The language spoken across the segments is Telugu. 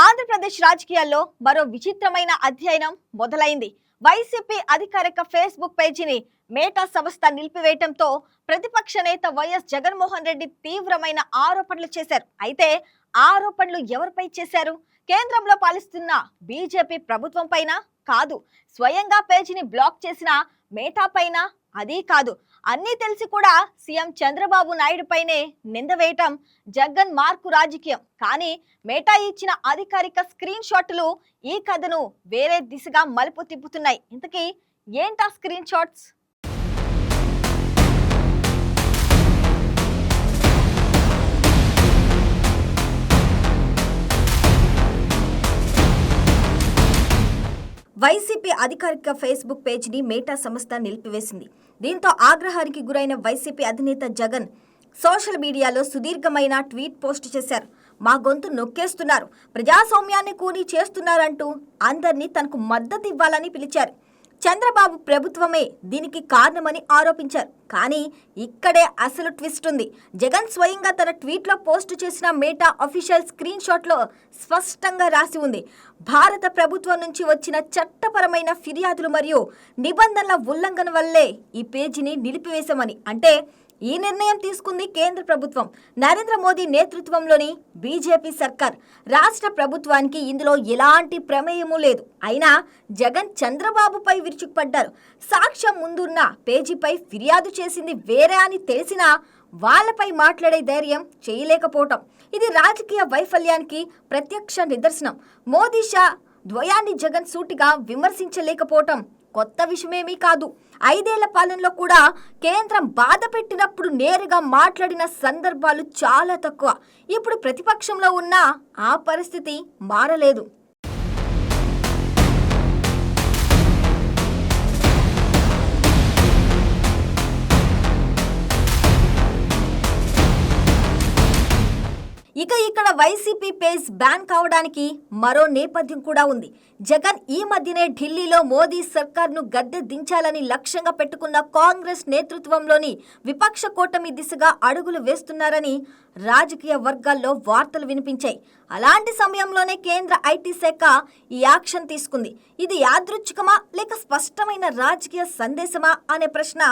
ఆంధ్రప్రదేశ్ రాజకీయాల్లో మరో విచిత్రమైన అధ్యయనం మొదలైంది. వైసీపీ అధికారిక ఫేస్బుక్ పేజీని మేటా సంస్థ నిలిపివేయడంతో ప్రతిపక్ష నేత వైఎస్ జగన్మోహన్ రెడ్డి తీవ్రమైన ఆరోపణలు చేశారు. అయితే ఆరోపణలు ఎవరిపై చేశారు? కేంద్రంలో పాలిస్తున్న బీజేపీ ప్రభుత్వం పైన కాదు, స్వయంగా పేజీని బ్లాక్ చేసిన మేటా పైన, అది కాదు. అన్నీ తెలిసి కూడా సీఎం చంద్రబాబు నాయుడు పైనే నింద వేయటం జగన్ మార్కు రాజకీయం. కానీ మేటా ఇచ్చిన అధికారిక స్క్రీన్ షాట్లు ఈ కథను వేరే దిశగా మలుపు తిప్పుతున్నాయి. ఇంతకీ ఏంటా స్క్రీన్ షాట్స్? వైసీపీ అధికారిక ఫేస్బుక్ పేజీని మేటా సంస్థ నిలిపివేసింది. దీంతో ఆగ్రహానికి గురైన వైసీపీ అధినేత జగన్ సోషల్ మీడియాలో సుదీర్ఘమైన ట్వీట్ పోస్ట్ చేశారు. మా గొంతు నొక్కేస్తున్నారు, ప్రజాస్వామ్యాన్ని కూనీ చేస్తున్నారంటూ అందరినీ తనకు మద్దతు ఇవ్వాలని పిలిచారు. చంద్రబాబు ప్రభుత్వమే దీనికి కారణమని ఆరోపించారు. కానీ ఇక్కడే అసలు ట్విస్ట్ ఉంది. జగన్ స్వయంగా తన ట్వీట్లో పోస్ట్ చేసిన మేటా అఫీషియల్ స్క్రీన్ షాట్లో స్పష్టంగా రాసి ఉంది, భారత ప్రభుత్వం నుంచి వచ్చిన చట్టపరమైన ఫిర్యాదులు మరియు నిబంధనల ఉల్లంఘన వల్లే ఈ పేజీని నిలిపివేశామని. అంటే ఈ నిర్ణయం తీసుకుంది కేంద్ర ప్రభుత్వం, నరేంద్ర మోదీ నేతృత్వంలోని బీజేపీ సర్కార్. రాష్ట్ర ప్రభుత్వానికి ఇందులో ఎలాంటి ప్రమేయమూ లేదు. అయినా జగన్ చంద్రబాబుపై విరుచుకుపడ్డారు. సాక్ష్యం ముందున్న పేజీపై ఫిర్యాదు చేసింది వేరే అని తెలిసినా వాళ్ళపై మాట్లాడే ధైర్యం చేయలేకపోవటం, ఇది రాజకీయ వైఫల్యానికి ప్రత్యక్ష నిదర్శనం. మోదీ షా ద్వయాన్ని జగన్ సూటిగా విమర్శించలేకపోవటం కొత్త విషయమేమీ కాదు. 5 ఏళ్ల పాలనలో కూడా కేంద్రం బాధ పెట్టినప్పుడు నేరుగా మాట్లాడిన సందర్భాలు చాలా తక్కువ. ఇప్పుడు ప్రతిపక్షంలో ఉన్న ఆ పరిస్థితి మారలేదు. ఇక్కడ వైసీపీ పేజ్ బ్యాన్ కావడానికి మరో నేపథ్యం కూడా ఉంది. జగన్ ఈ మధ్యనే ఢిల్లీలో మోదీ సర్కార్ను గద్దె దించాలని లక్ష్యంగా పెట్టుకున్న కాంగ్రెస్ నేతృత్వంలోని విపక్ష కూటమి దిశగా అడుగులు వేస్తున్నారని రాజకీయ వర్గాల్లో వార్తలు వినిపించాయి. అలాంటి సమయంలోనే కేంద్ర ఐటీ శాఖ ఈ యాక్షన్ తీసుకుంది. ఇది యాదృచ్ఛికమా లేక స్పష్టమైన రాజకీయ సందేశమా అనే ప్రశ్న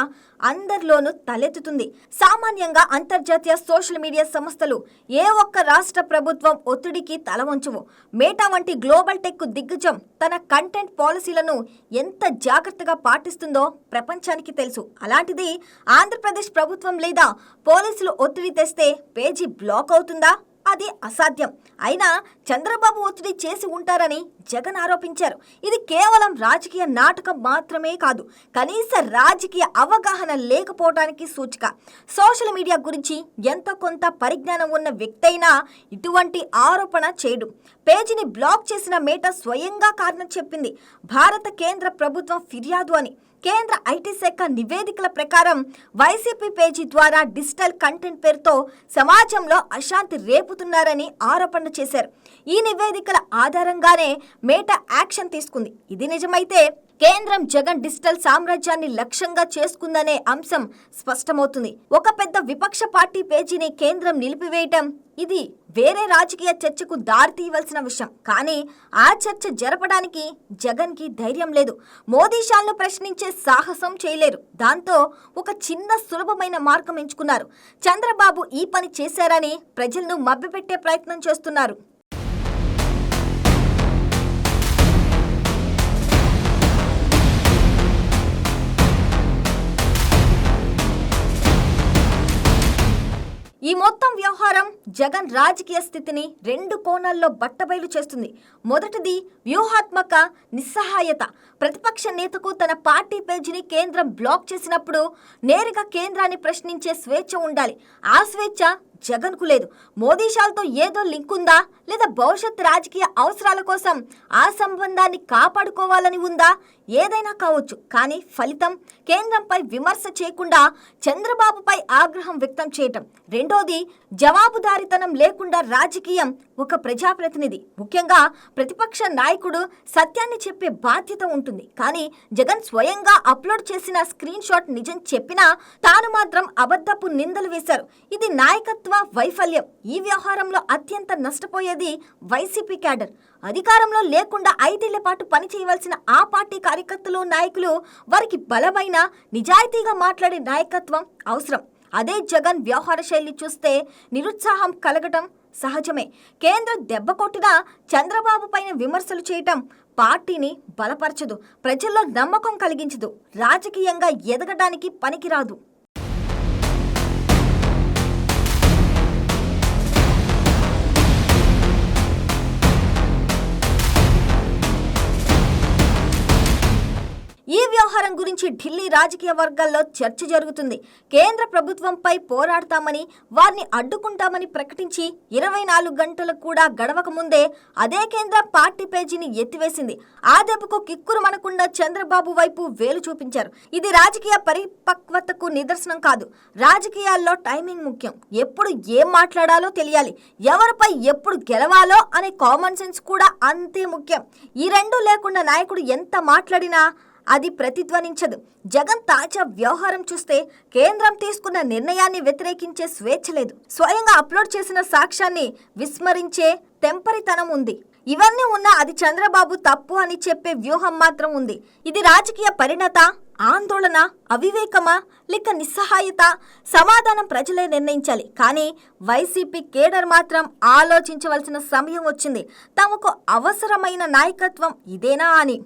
అందరిలోనూ తలెత్తుతుంది. సామాన్యంగా అంతర్జాతీయ సోషల్ మీడియా సంస్థలు ఏ ఒక్క రాష్ట్ర ప్రభుత్వం ఒత్తిడికి తల వంచవు. మేటా వంటి గ్లోబల్ టెక్ దిగ్గజం తన కంటెంట్ పాలసీలను ఎంత జాగ్రత్తగా పాటిస్తుందో ప్రపంచానికి తెలుసు. అలాంటిది ఆంధ్రప్రదేశ్ ప్రభుత్వం లేదా పోలీసులు ఒత్తిడి తెస్తే పేజీ బ్లాక్ అవుతుందా? అది అసాధ్యం. అయినా చంద్రబాబు ఒత్తిడి చేసి ఉంటారని జగన్ ఆరోపించారు. ఇది కేవలం రాజకీయ నాటకం మాత్రమే కాదు, కనీస రాజకీయ అవగాహన లేకపోవడానికి సూచిక. సోషల్ మీడియా గురించి ఎంతో కొంత పరిజ్ఞానం ఉన్న వ్యక్తి అయినా ఇటువంటి ఆరోపణ చేయడు. పేజీని బ్లాక్ చేసిన మేటా స్వయంగా కారణం చెప్పింది, భారత కేంద్ర ప్రభుత్వం ఫిర్యాదు అని. కేంద్ర ఐటీ శాఖ నివేదికల ప్రకారం వైసీపీ పేజీ ద్వారా డిజిటల్ కంటెంట్ పేరుతో సమాజంలో అశాంతి రేపుతున్నారని ఆరోపణ చేశారు. ఈ నివేదికల ఆధారంగానే మేటా యాక్షన్ తీసుకుంది. ఇది నిజమైతే కేంద్రం జగన్ డిజిటల్ సామ్రాజ్యాన్ని లక్ష్యంగా చేసుకుందనే అంశం స్పష్టమవుతుంది. ఒక పెద్ద విపక్ష పార్టీ పేజీని కేంద్రం నిలిపివేయటం ఇది వేరే రాజకీయ చర్చకు దారితీయవలసిన విషయం. కానీ ఆ చర్చ జరపడానికి జగన్ కి ధైర్యం లేదు. మోదీ షాను ప్రశ్నించే సాహసం చేయలేరు. దాంతో ఒక చిన్న సులభమైన మార్గం ఎంచుకున్నారు. చంద్రబాబు ఈ పని చేశారని ప్రజలను మభ్యపెట్టే ప్రయత్నం చేస్తున్నారు. ఈ మొత్తం వ్యవహారం జగన్ రాజకీయ స్థితిని 2 కోణాల్లో బట్టబయలు చేస్తుంది. మొదటిది వ్యూహాత్మక నిస్సహాయత. ప్రతిపక్ష నేతకు తన పార్టీ పేజీని కేంద్రం బ్లాక్ చేసినప్పుడు నేరుగా కేంద్రాన్ని ప్రశ్నించే స్వేచ్ఛ ఉండాలి. ఆ స్వేచ్ఛ జగన్కు లేదు. మోదీ షాలతో ఏదో లింక్ ఉందా, లేదా భవిష్యత్ రాజకీయ అవసరాల కోసం ఆ సంబంధాన్ని కాపాడుకోవాలని ఉందా? ఏదైనా కావచ్చు. కానీ ఫలితం కేంద్రంపై విమర్శ చేయకుండా చంద్రబాబుపై ఆగ్రహం వ్యక్తం చేయటం. రెండోది జవాబుదారీ జవాబుదారీతనం లేకుండా రాజకీయం ఒక ప్రజాప్రతినిధి, ముఖ్యంగా ప్రతిపక్ష నాయకుడు సత్యాన్ని చెప్పే బాధ్యత ఉంటుంది. కానీ జగన్ స్వయంగా అప్లోడ్ చేసిన స్క్రీన్ షాట్ నిజం చెప్పినా తాను మాత్రం అబద్ధపు నిందలు వేశారు. ఇది నాయకత్వ వైఫల్యం. ఈ వ్యవహారంలో అత్యంత నష్టపోయేది వైసీపీ క్యాడర్. అధికారంలో లేకుండా 5 ఏళ్ల పాటు పనిచేయవలసిన ఆ పార్టీ కార్యకర్తలు, నాయకులు, వారికి బలమైన నిజాయితీగా మాట్లాడే నాయకత్వం అవసరం. అదే జగన్ వ్యవహార శైలి చూస్తే నిరుత్సాహం కలగటం సహజమే. కేంద్రం దెబ్బ కొట్టినా చంద్రబాబు పైన విమర్శలు చేయటం పార్టీని బలపరచదు, ప్రజల్లో నమ్మకం కలిగించదు, రాజకీయంగా ఎదగడానికి పనికిరాదు. ఈ వ్యవహారం గురించి ఢిల్లీ రాజకీయ వర్గాల్లో చర్చ జరుగుతుంది. కేంద్ర ప్రభుత్వంపై పోరాడతామని, వారిని అడ్డుకుంటామని ప్రకటించి 24 గంటలకు కూడా గడవక ముందే అదే కేంద్ర పార్టీ పేజీని ఎత్తివేసింది. ఆ దెబ్బకు కిక్కురు మనకుండా చంద్రబాబు వైపు వేలు చూపించారు. ఇది రాజకీయ పరిపక్వతకు నిదర్శనం కాదు. రాజకీయాల్లో టైమింగ్ ముఖ్యం. ఎప్పుడు ఏం మాట్లాడాలో తెలియాలి. ఎవరిపై ఎప్పుడు గెలవాలో అనే కామన్ సెన్స్ కూడా అంతే ముఖ్యం. ఈ రెండూ లేకుండా నాయకుడు ఎంత మాట్లాడినా అది ప్రతిధ్వనించదు. జగన్ తాజా వ్యవహారం చూస్తే కేంద్రం తీసుకున్న నిర్ణయాన్ని వ్యతిరేకించే స్వేచ్ఛ లేదు. స్వయంగా అప్లోడ్ చేసిన సాక్ష్యాన్ని విస్మరించే తెంపరితనం ఉంది. ఇవన్నీ ఉన్నా అది చంద్రబాబు తప్పు అని చెప్పే వ్యూహం మాత్రం ఉంది. ఇది రాజకీయ పరిణత, ఆందోళన, అవివేకమా లేక నిస్సహాయత? సమాధానం ప్రజలే నిర్ణయించాలి. కానీ వైసీపీ కేడర్ మాత్రం ఆలోచించవలసిన సమయం వచ్చింది. తమకు అవసరమైన నాయకత్వం ఇదేనా అని.